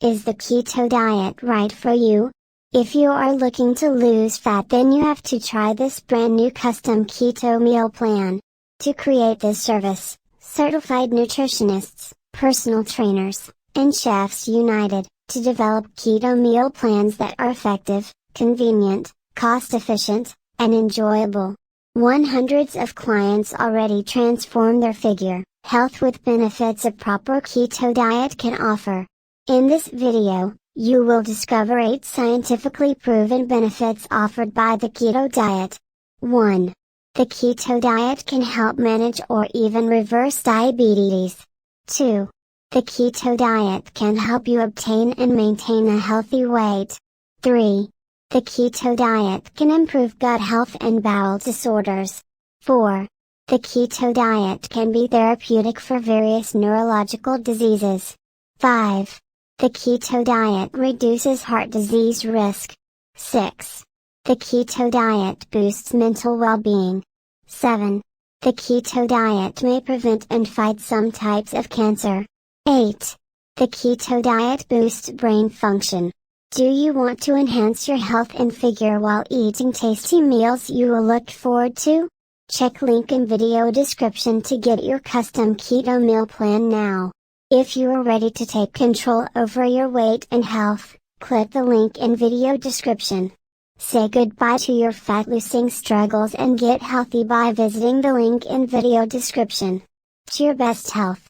Is the keto diet right for you? If you are looking to lose fat, then you have to try this brand new custom keto meal plan. To create this service, certified nutritionists, personal trainers, and chefs united to develop keto meal plans that are effective, convenient, cost-efficient, and enjoyable. Hundreds of clients already transform their figure, health with benefits a proper keto diet can offer. In this video, you will discover 8 scientifically proven benefits offered by the keto diet. 1. The keto diet can help manage or even reverse diabetes. 2. The keto diet can help you obtain and maintain a healthy weight. 3. The keto diet can improve gut health and bowel disorders. 4. The keto diet can be therapeutic for various neurological diseases. 5. The keto diet reduces heart disease risk. 6. The keto diet boosts mental well-being. 7. The keto diet may prevent and fight some types of cancer. 8. The keto diet boosts brain function. Do you want to enhance your health and figure while eating tasty meals you will look forward to? Check link in video description to get your custom keto meal plan now. If you are ready to take control over your weight and health, click the link in video description. Say goodbye to your fat losing struggles and get healthy by visiting the link in video description. To your best health.